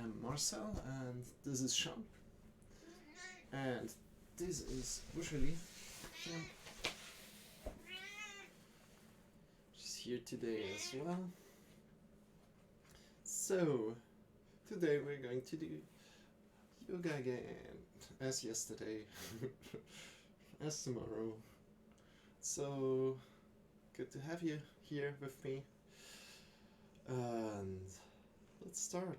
I'm Marcel and this is Shawn, and this is usually Shawn. She's here today as well. So today we're going to do yoga again, as yesterday, as tomorrow. So good to have you here with me, and let's start.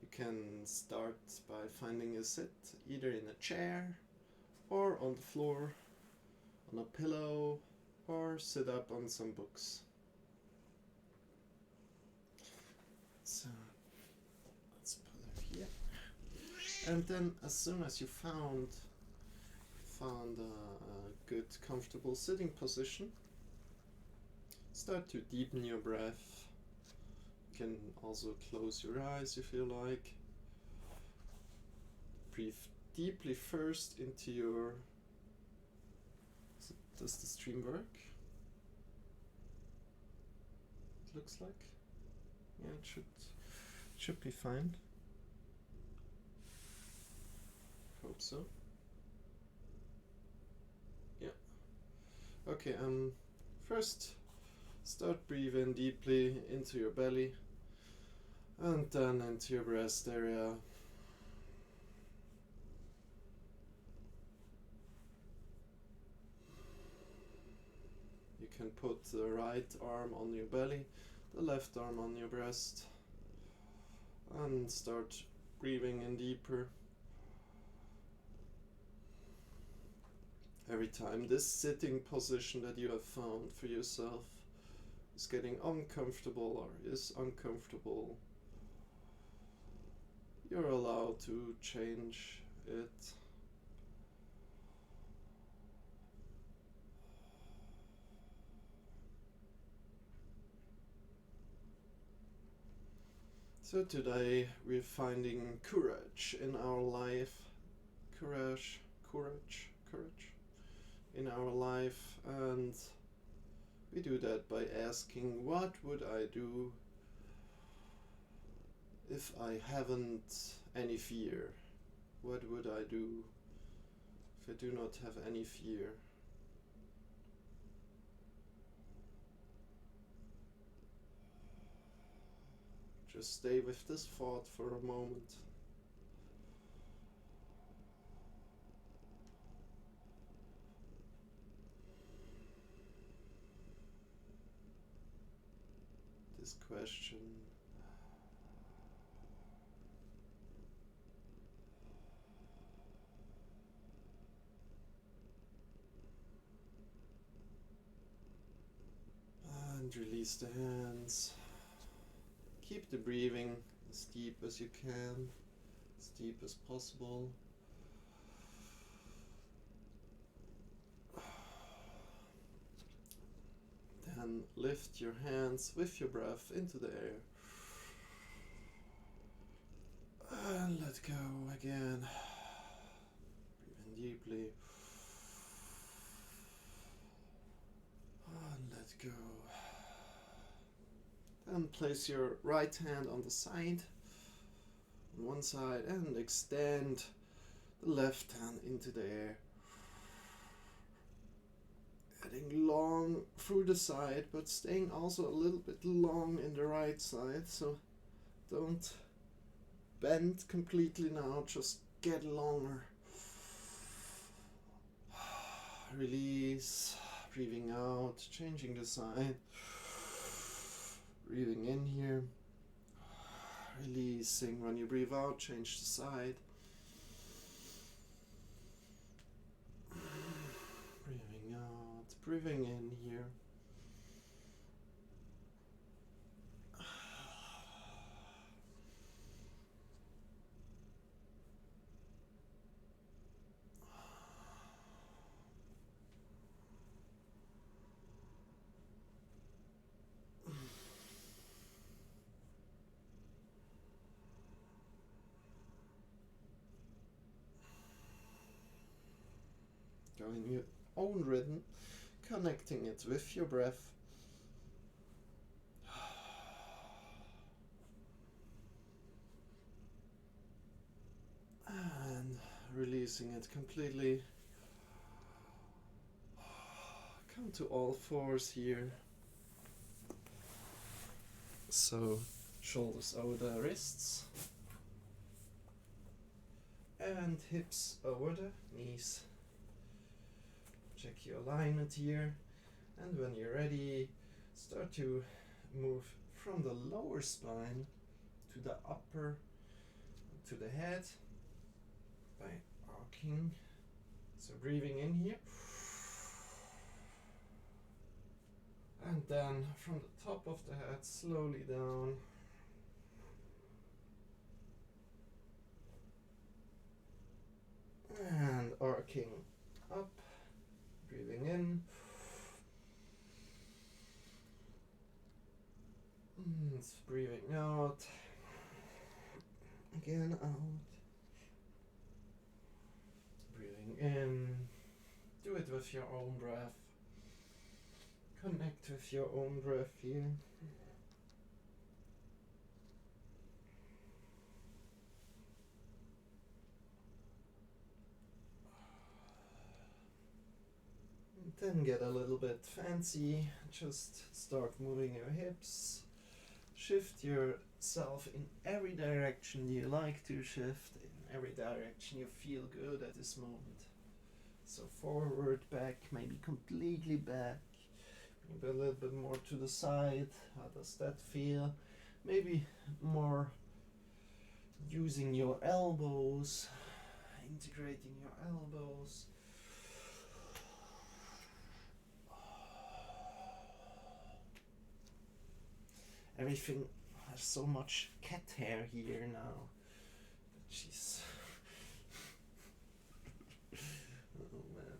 You can start by finding a sit, either in a chair or on the floor, on a pillow, or sit up on some books. So let's put it here. And then as soon as you found a good comfortable sitting position, start to deepen your breath. You can also close your eyes if you like. Breathe deeply first into your... Does the stream work? It looks like. Yeah, it should be fine. Hope so. Yeah. Okay, first start breathing deeply into your belly and then into your breast area. You can put the right arm on your belly, the left arm on your breast, and start breathing in deeper. Every time this sitting position that you have found for yourself is getting uncomfortable or is uncomfortable, you're allowed to change it. So today we're finding courage in our life. Courage in our life, and we do that by asking, what would I do if I haven't any fear? What would I do if I do not have any fear? Just stay with this thought for a moment. This question. And release the hands. Keep the breathing as deep as you can, as deep as possible. Then lift your hands with your breath into the air. And let go again. Breathe in deeply. And let go. Then place your right hand on the side, on one side, and extend the left hand into the air. Heading long through the side, but staying also a little bit long in the right side, so don't bend completely now, just get longer. Release, breathing out, changing the side. Breathing in here, releasing. When you breathe out, change the side. Breathing out, breathing in here. Go in your own rhythm, connecting it with your breath. releasing it completely. Come to all fours here. So, shoulders over the wrists. And hips over the knees. Check your alignment here. And when you're ready, start to move from the lower spine to the upper, to the head by arcing. So breathing in here. And then from the top of the head, slowly down. And arcing up, breathing in. Breathing out. Again out. Breathing in. Do it with your own breath. Connect with your own breath here. And then get a little bit fancy. Just start moving your hips. Shift yourself in every direction you like to shift, in every direction you feel good at this moment. So forward, back, maybe completely back. Maybe a little bit more to the side. How does that feel? Maybe more using your elbows, integrating your elbows. Everything has so much cat hair here now. Jeez. Oh man.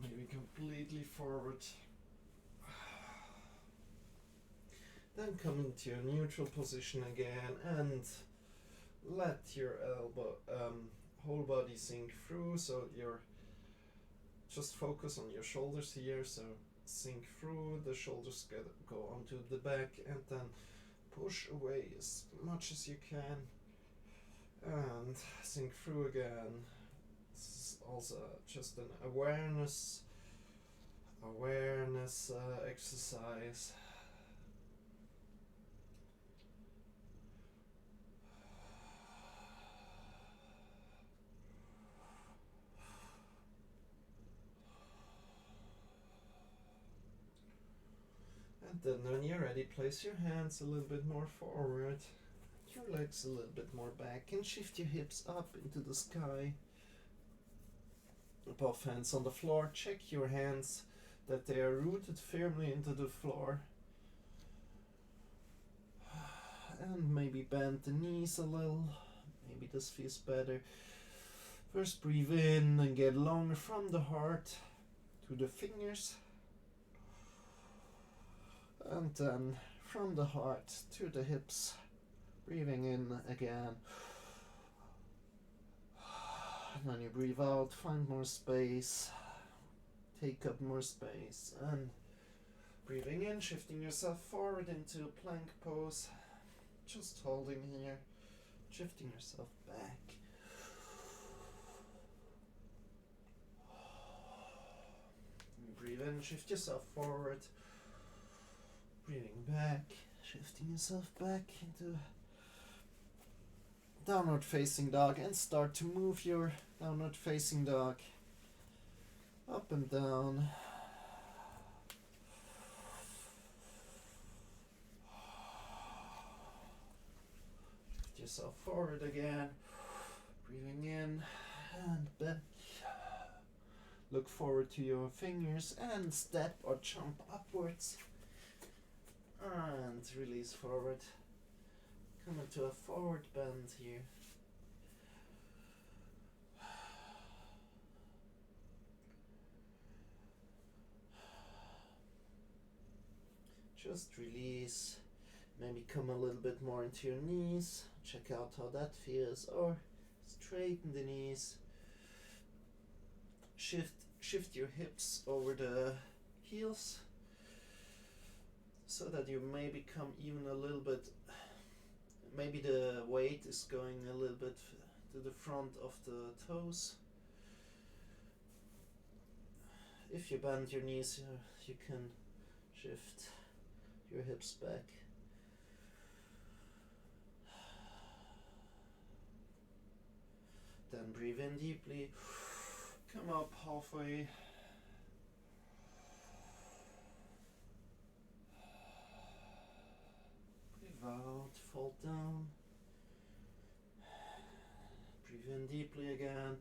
Maybe completely forward. Then come into your neutral position again and let your whole body sink through. So you're just focus on your shoulders here. So sink through, the shoulders go onto the back, and then push away as much as you can and sink through again. This is also just an awareness exercise. And then when you're ready, place your hands a little bit more forward, your legs a little bit more back, and shift your hips up into the sky. Both hands on the floor. Check your hands that they are rooted firmly into the floor. And maybe bend the knees a little. Maybe this feels better. First breathe in and get longer from the heart to the fingers. And then from the heart to the hips. Breathing in again. And then you breathe out, find more space. Take up more space. And breathing in, shifting yourself forward into a plank pose. Just holding here. Shifting yourself back. Breathe in, shift yourself forward. Breathing back, shifting yourself back into downward facing dog, and start to move your downward facing dog up and down. Shift yourself forward again. Breathing in and back. Look forward to your fingers and step or jump upwards. And release forward. Come into a forward bend here. Just release. Maybe come a little bit more into your knees. Check out how that feels. Or straighten the knees. Shift your hips over the heels. so that you maybe come even a little bit, maybe the weight is going a little bit to the front of the toes. If you bend your knees, you can shift your hips back. Then breathe in deeply, come up halfway. Breathe out, fall down. Breathe in deeply again.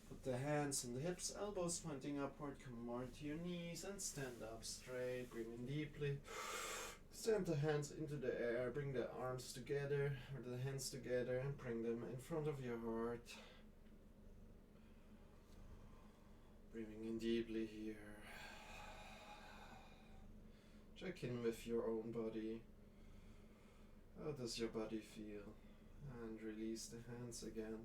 Put the hands on the hips, elbows pointing upward, come more to your knees and stand up straight. Breathe in deeply. Stand the hands into the air, bring the arms together, or the hands together, and bring them in front of your heart. Breathing in deeply here. Check in with your own body. How does your body feel? And release the hands again.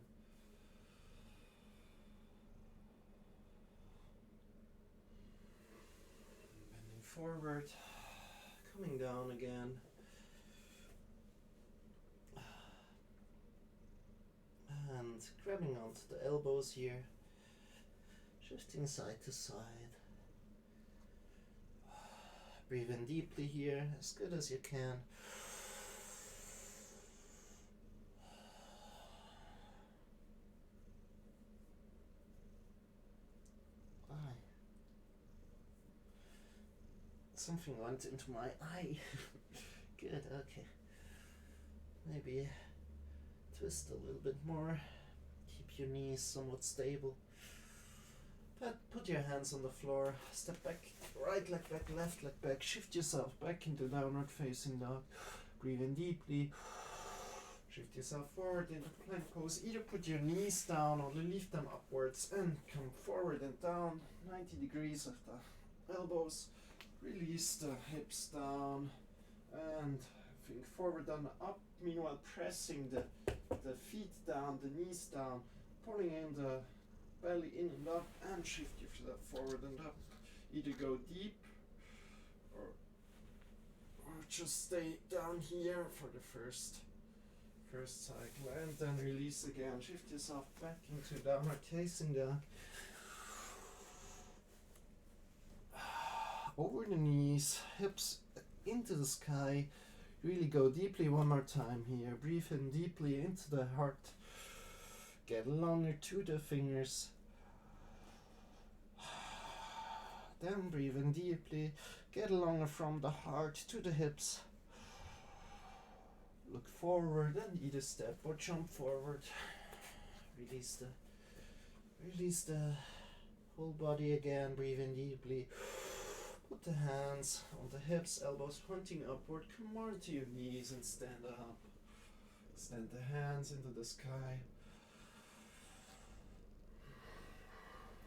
Bending forward. Coming down again. And grabbing onto the elbows here. Shifting side to side. Breathe in deeply here, as good as you can. Something went into my eye. Good, okay. Maybe twist a little bit more. Keep your knees somewhat stable. But put your hands on the floor. Step back, right leg back, left leg back. Shift yourself back into downward facing dog. Breathe in deeply. Shift yourself forward into plank pose. Either put your knees down or leave them upwards and come forward and down. 90 degrees with the elbows. Release the hips down and think forward and up. Meanwhile, pressing the feet down, the knees down, pulling in the belly in and up, and shift yourself forward and up. Either go deep or just stay down here for the first cycle, and then release again. Shift yourself back into downward facing dog. Over the knees, hips into the sky. Really go deeply one more time here. Breathe in deeply into the heart. Get longer to the fingers. Then breathe in deeply. Get longer from the heart to the hips. Look forward and either step or jump forward. Release the whole body again. Breathe in deeply. Put the hands on the hips, elbows pointing upward. Come more to your knees and stand up. Stand the hands into the sky.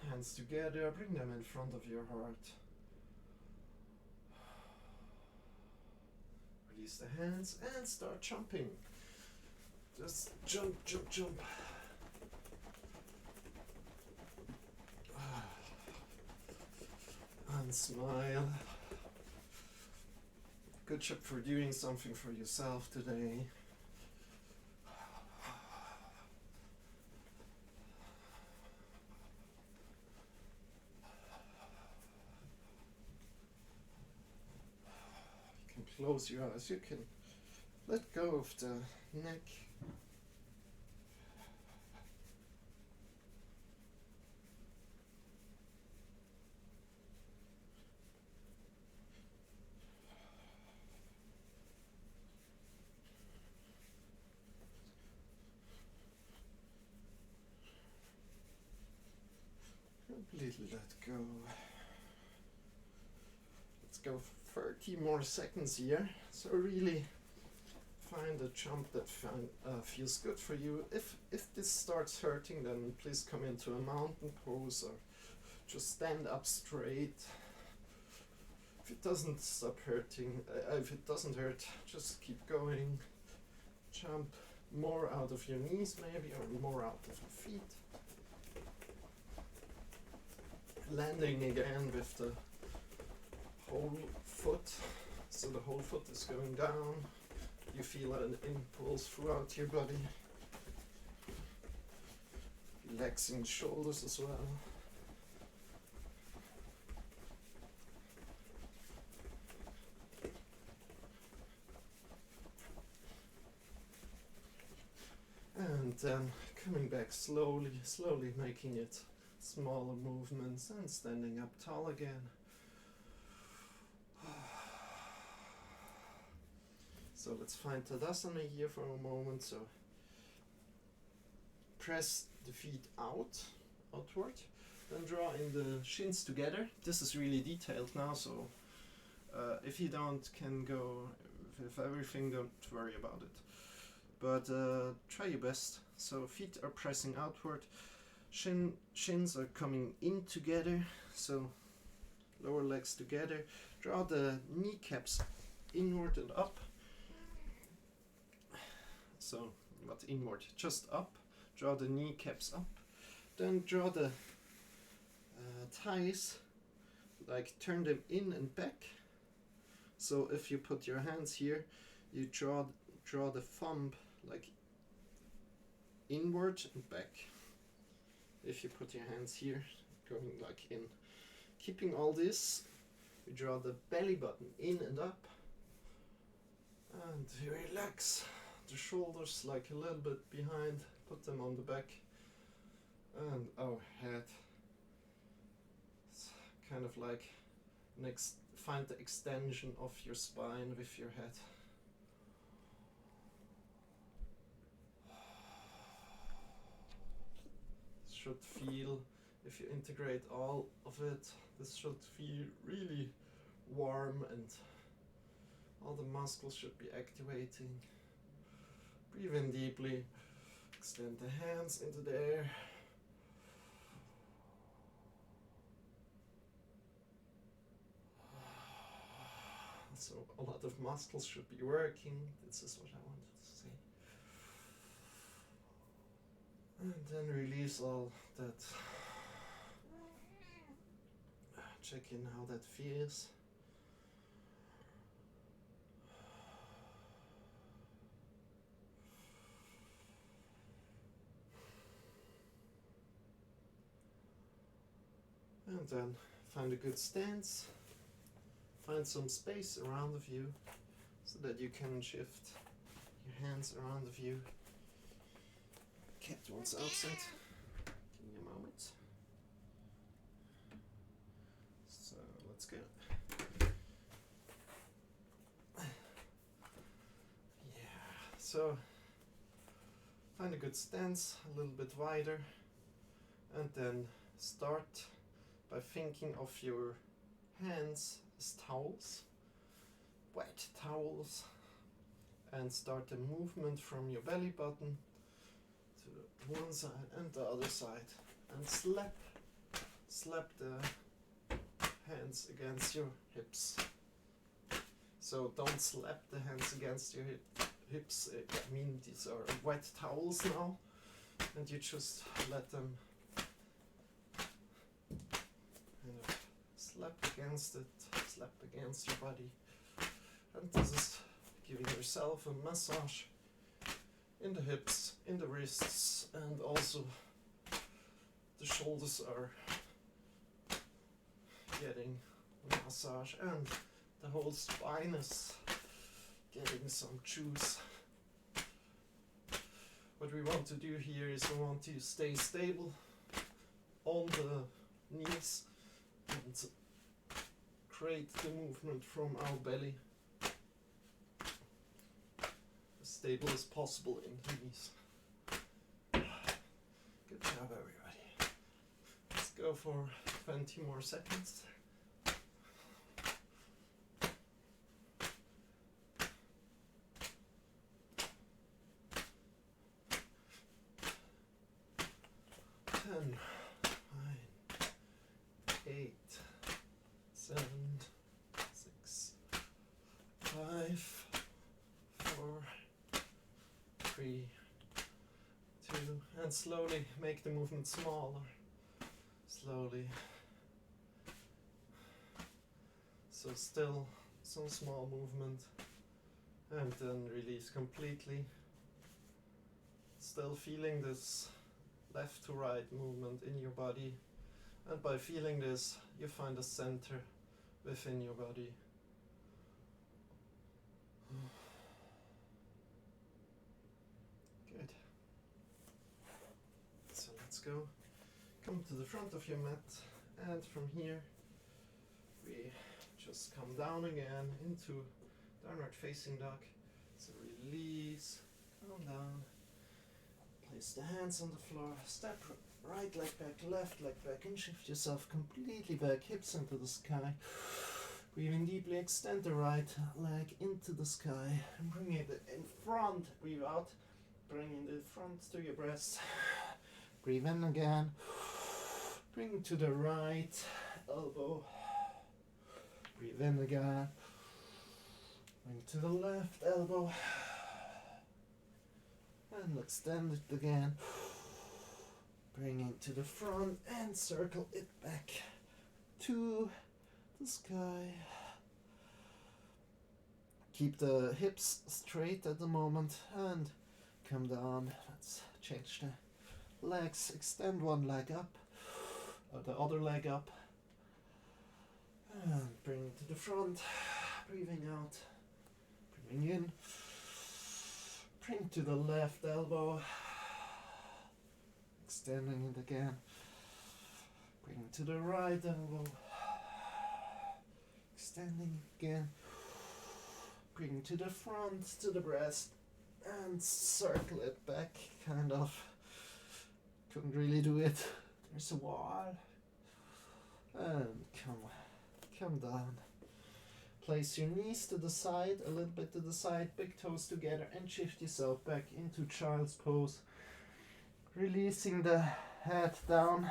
Hands together, bring them in front of your heart. Release the hands and start jumping. Just jump, jump, jump. And smile. Good job for doing something for yourself today. You can close your eyes. You can let go of the neck. Completely let go. Let's go for 30 more seconds here. So really find a jump that feels good for you. If this starts hurting, then please come into a mountain pose or just stand up straight. If it doesn't stop hurting, if it doesn't hurt, just keep going. Jump more out of your knees maybe, or more out of the feet. Landing again with the whole foot So the whole foot is going down. You feel an impulse throughout your body. Relaxing the shoulders as well. And then coming back slowly, slowly making it smaller movements and standing up tall again. So let's find Tadasana here for a moment. So press the feet outward, then draw in the shins together. This is really detailed now, so if you can go with everything, don't worry about it. But try your best. So feet are pressing outward, shins are coming in together, so lower legs together. Draw the kneecaps inward and up. So not inward, just up. Draw the kneecaps up. Then draw the thighs, like turn them in and back. So if you put your hands here, you draw the thumb like inward and back. If you put your hands here, going like in. Keeping all this, we draw the belly button in and up. And you relax the shoulders like a little bit behind, put them on the back. And our head. It's kind of like find the extension of your spine with your head. Should feel, if you integrate all of it, this should feel really warm and all the muscles should be activating. Breathe in deeply, extend the hands into the air. So a lot of muscles should be working. This is what I wanted to say. And then release all that. Check in how that feels. And then find a good stance. Find some space around of you so that you can shift your hands around of you. Cat wants outside. Give me a moment. So let's go. Yeah, so find a good stance, a little bit wider, and then start by thinking of your hands as towels, wet towels, and start the movement from your belly button to one side and the other side, and slap the hands against your hips. So don't slap the hands against your hips. I mean, these are wet towels now, and you just let them kind of slap against it, slap against your body. And this is giving yourself a massage in the hips, in the wrists, and also the shoulders are getting a massage, and the whole spine is getting some juice. What we want to do here is we want to stay stable on the knees and create the movement from our belly as stable as possible in the knees. Good job, everybody. Let's go for 20 more seconds. Ten, 9, 8, 7, 6, 5, 4, 3, 2, and slowly make the movement smaller. Slowly. So still some small movement, and then release completely. Still feeling this left to right movement in your body, and by feeling this you find a center within your body. Good. So let's go. Come to the front of your mat, and from here we just come down again into downward facing dog. So release, calm down, place the hands on the floor, step right leg back, left leg back, and shift yourself completely back, hips into the sky. Breathing deeply, extend the right leg into the sky and bring it in front. Breathe out, bringing the front to your breast. Breathe in again. Bring to the right elbow. Breathe in again. Bring to the left elbow. And extend it again. Bring it to the front and circle it back to the sky. Keep the hips straight at the moment and come down. Let's change the legs. Extend one leg up, or the other leg up, and bring it to the front. Breathing out, breathing in. Bring to the left elbow, extending it again. Bring to the right elbow, extending again. Bring to the front, to the breast, and circle it back, kind of. Couldn't really do it. There's a wall. And come down. Place your knees to the side, a little bit to the side, big toes together, and shift yourself back into child's pose. Releasing the head down.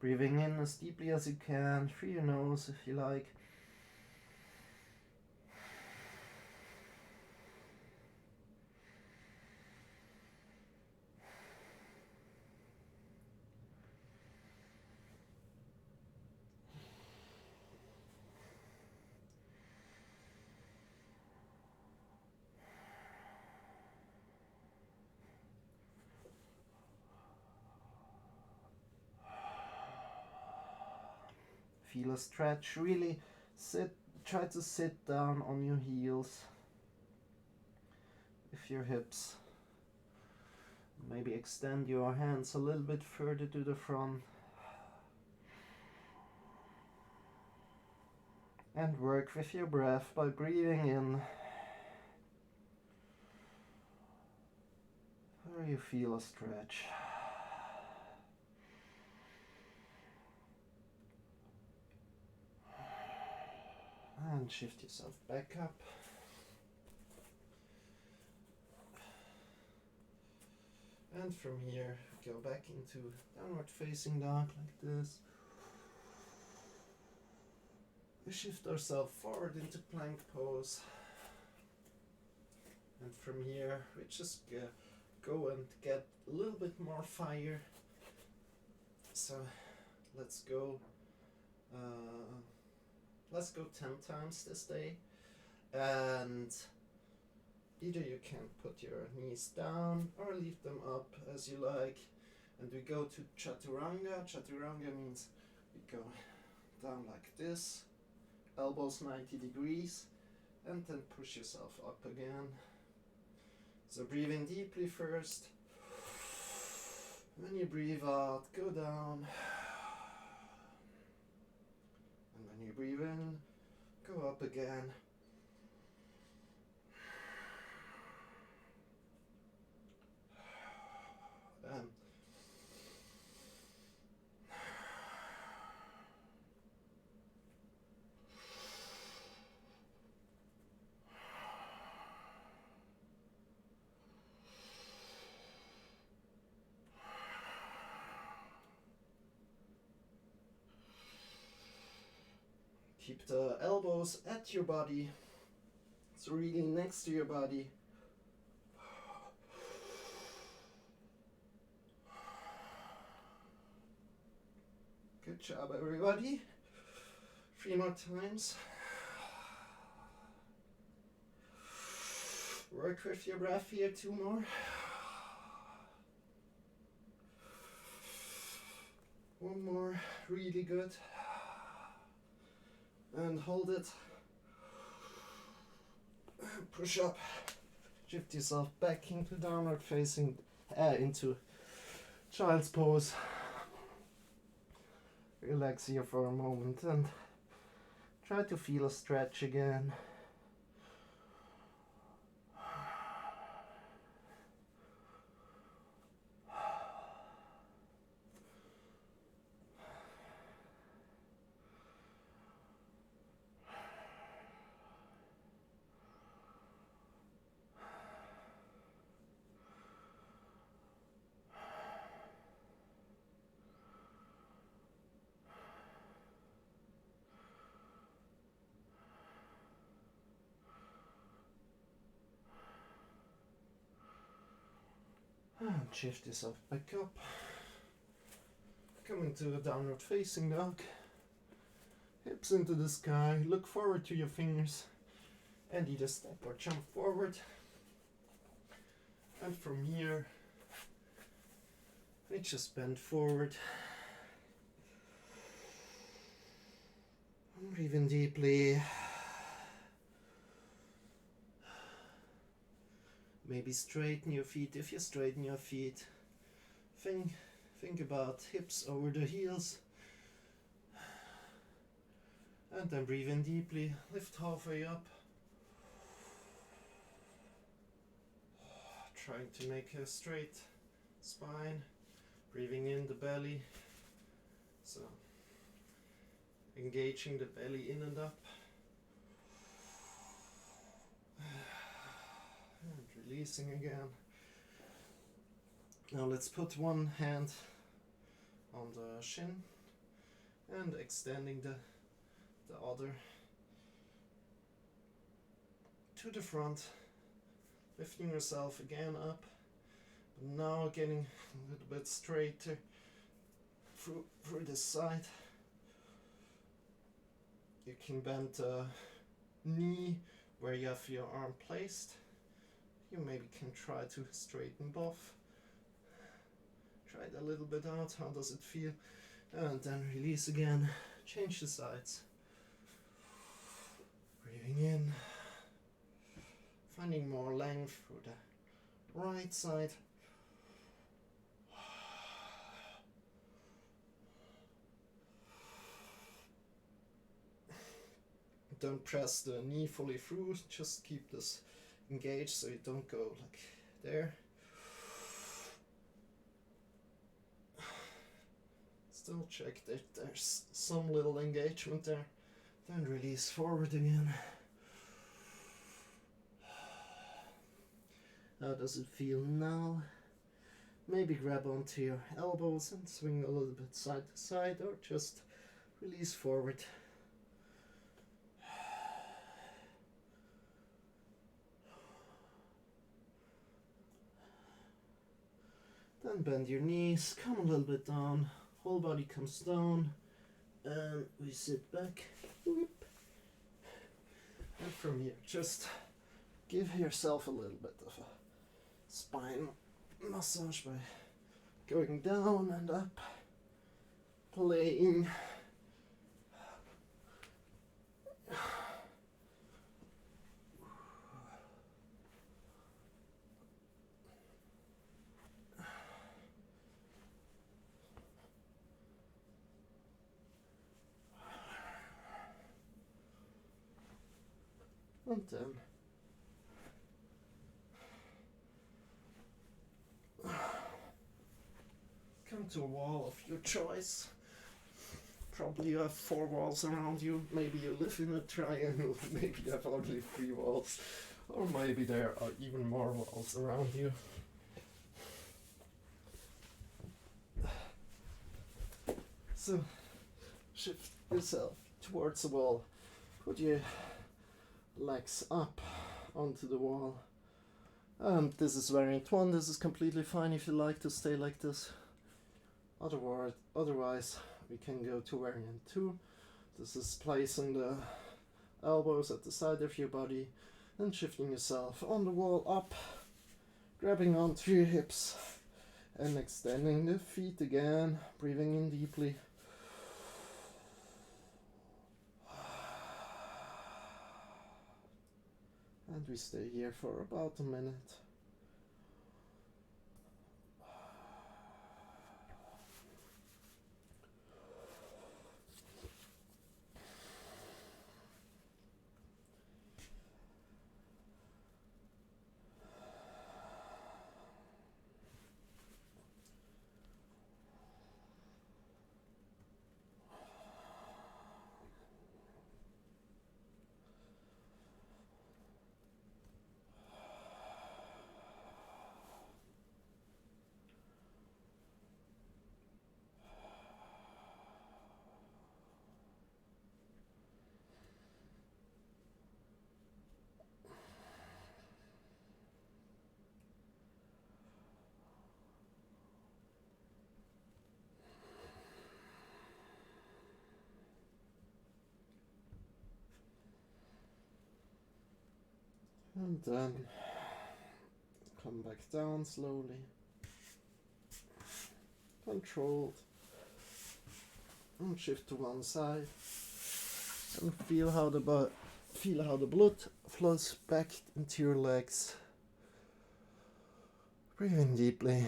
Breathing in as deeply as you can, through your nose if you like. Feel a stretch, really try to sit down on your heels with your hips. Maybe extend your hands a little bit further to the front. And work with your breath by breathing in where you feel a stretch. And shift yourself back up. And from here, go back into downward facing dog like this. We shift ourselves forward into plank pose. And from here, we just go and get a little bit more fire. So let's go 10 times this day, and either you can put your knees down or leave them up as you like, and we go to chaturanga. Chaturanga means we go down like this, elbows 90 degrees, and then push yourself up again. So breathing deeply first. When you breathe out, go down. And when you breathe in, go up again. Keep the elbows at your body, so really next to your body. Good job, everybody. 3 more times. Work with your breath here, 2 more. 1 more, really good. And hold it. Push up. Shift yourself back into downward facing, into child's pose. Relax here for a moment and try to feel a stretch again. And shift yourself back up. Come into a downward facing dog. Hips into the sky. Look forward to your fingers. And either step or jump forward. And from here, I just bend forward. Breathe in deeply. Maybe straighten your feet. If you straighten your feet, think about hips over the heels. And then breathe in deeply. Lift halfway up. Trying to make a straight spine. Breathing in the belly. So, engaging the belly in and up. And releasing again. Now let's put one hand on the shin and extending the other to the front, lifting yourself again up, but now getting a little bit straighter through this side. You can bend the knee where you have your arm placed. You maybe can try to straighten both. Try it a little bit out. How does it feel? And then release again. Change the sides. Breathing in. Finding more length through the right side. Don't press the knee fully through. Just keep this engaged so you don't go like there. Still check that there's some little engagement there. Then release forward again. How does it feel now? Maybe grab onto your elbows and swing a little bit side to side, or just release forward. Then bend your knees, come a little bit down, whole body comes down, and we sit back. Whoop. And from here, just give yourself a little bit of a spine massage by going down and up, playing. And then come to a wall of your choice. Probably you have 4 walls around you. Maybe you live in a triangle. Maybe you have only 3 walls. Or maybe there are even more walls around you. So shift yourself towards the wall. Put your legs up onto the wall. This is variant 1. This is completely fine if you like to stay like this. Otherwise, we can go to variant 2. This is placing the elbows at the side of your body and shifting yourself on the wall up, grabbing onto your hips and extending the feet again, breathing in deeply. And we stay here for about a minute. And then come back down slowly, controlled, and shift to one side, and feel how the blood flows back into your legs. Breathe in deeply.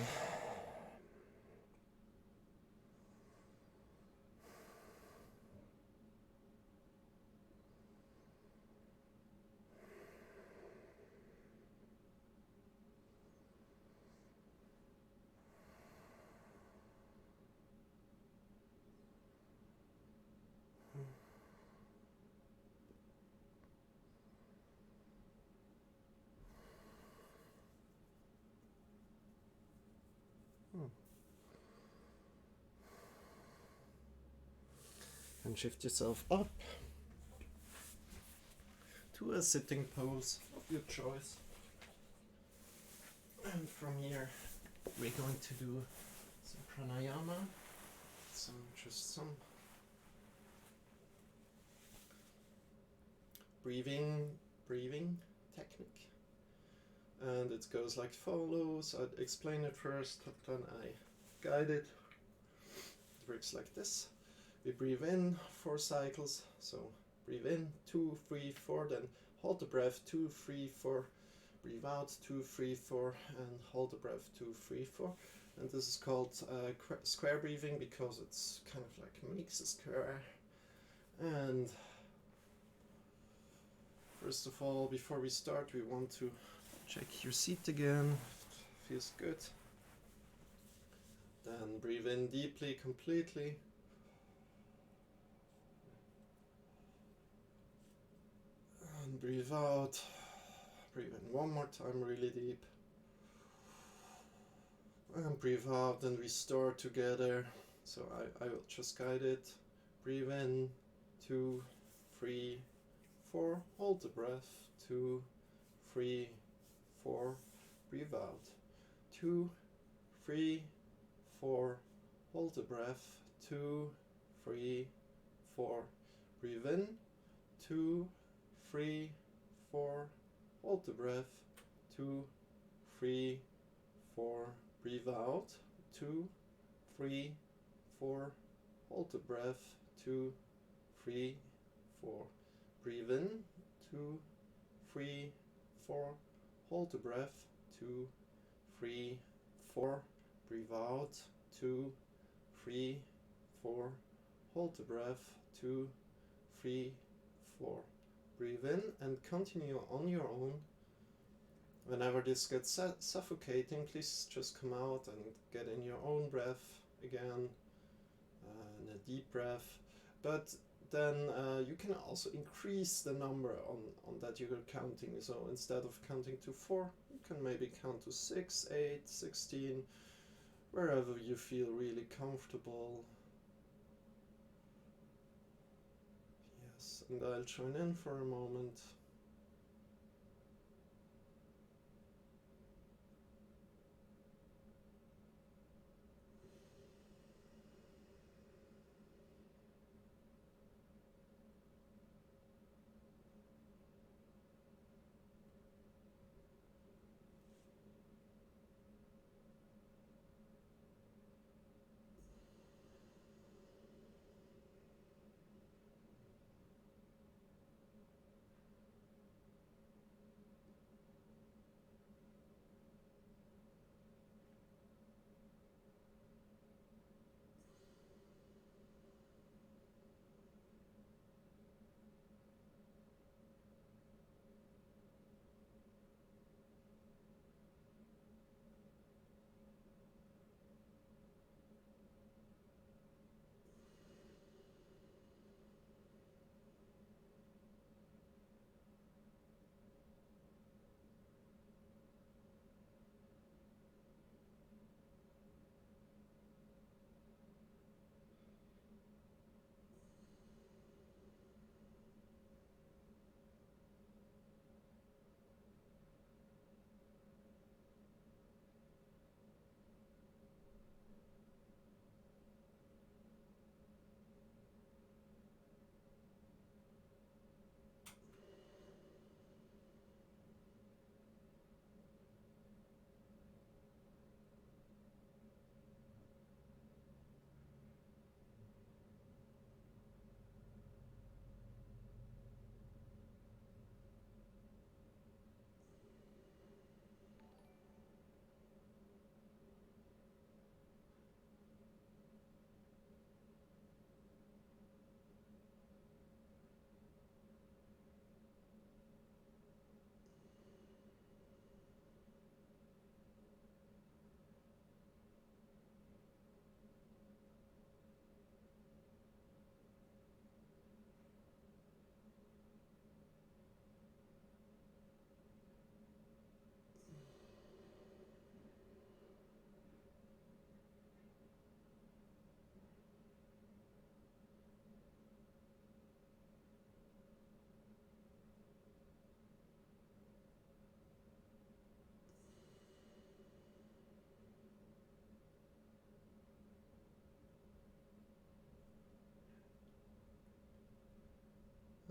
And shift yourself up to a sitting pose of your choice. And from here we're going to do some pranayama, some breathing technique. And it goes like follows. I'd explain it first, then I guide it. It works like this. We breathe in 4 cycles, so breathe in 2, 3, 4, then hold the breath 2, 3, 4, breathe out 2, 3, 4, and hold the breath 2, 3, 4. And this is called square breathing because it's kind of like makes a square. And first of all, before we start, we want to check your seat again. It feels good. Then breathe in deeply, completely. And breathe out. Breathe in one more time, really deep. And breathe out, and we start together. So I will just guide it. Breathe in, 2, 3, 4. Hold the breath. 2, 3, 4. Breathe out. 2, 3, 4. Hold the breath. 2, 3, 4. Breathe in. 2, 3, 4. Hold the breath. 2, 3, 4. Breathe out. 2, 3, 4. Hold the breath. 2, 3, 4. Breathe in. 2, 3, 4. Hold the breath. 2, 3, 4. Breathe out. 2, 3, 4. Hold the breath. 2, 3, 4. Breathe in and continue on your own. Whenever this gets suffocating, please just come out and get in your own breath again, and a deep breath. But then you can also increase the number on that you're counting. So instead of counting to 4, you can maybe count to 6, 8, 16, wherever you feel really comfortable. Yes, and I'll join in for a moment.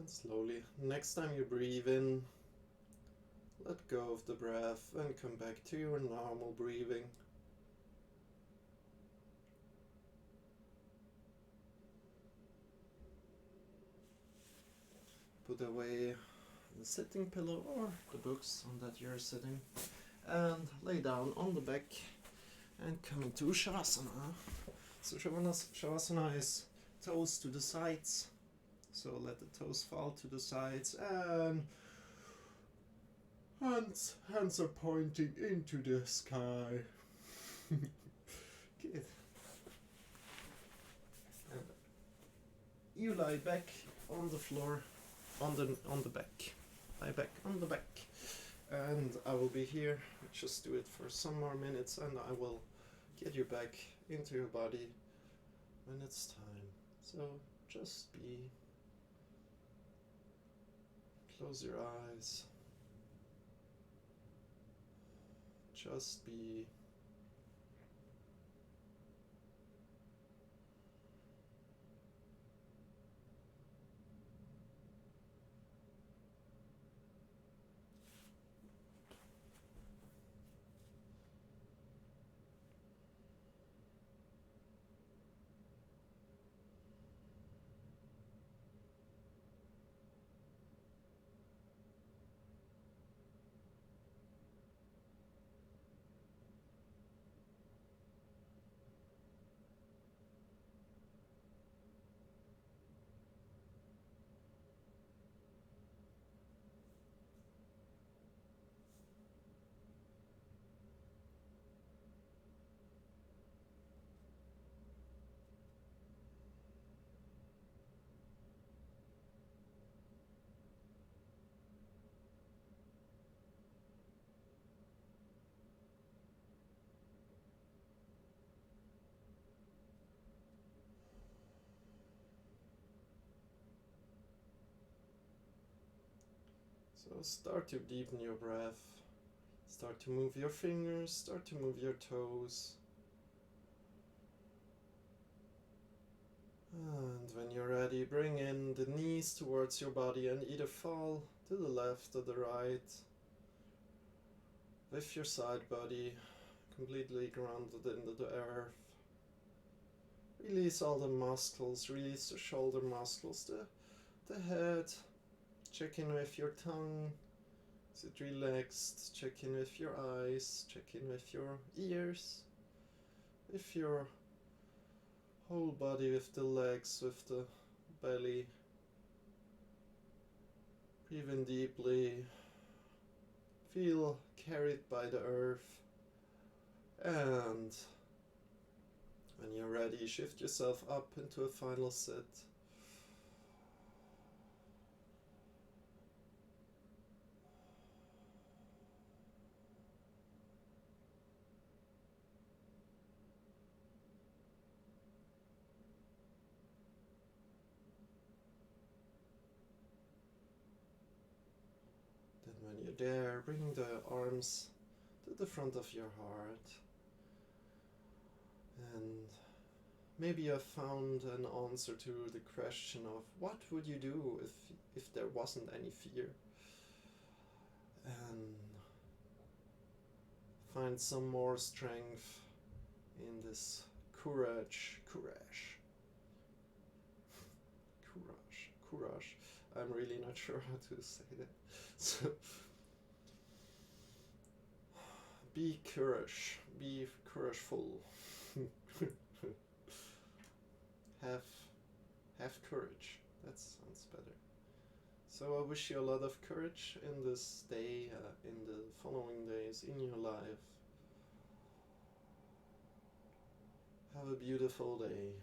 And slowly, next time you breathe in, let go of the breath and come back to your normal breathing. Put away the sitting pillow or the books on that you're sitting and lay down on the back and come into Shavasana. So Shavasana is toes to the sides. So let the toes fall to the sides and hands are pointing into the sky. Good. And you lie back on the floor, on the back. Lie back on the back. And I will be here. Just do it for some more minutes and I will get you back into your body when it's time. So just be. Close your eyes. Just be. So start to deepen your breath. Start to move your fingers, start to move your toes. And when you're ready, bring in the knees towards your body and either fall to the left or the right. Lift your side body completely grounded into the earth. Release all the muscles, release the shoulder muscles, the head. Check in with your tongue. Is it relaxed? Check in with your eyes. Check in with your ears. With your whole body, with the legs, with the belly. Breathe in deeply. Feel carried by the earth. And when you're ready, shift yourself up into a final sit. Then when you're there, bring the arms to the front of your heart. And maybe you have found an answer to the question of what would you do if there wasn't any fear? And find some more strength in this courage. I'm really not sure how to say that. So be courageful. have courage. That sounds better. So I wish you a lot of courage in this day, in the following days, in your life. Have a beautiful day.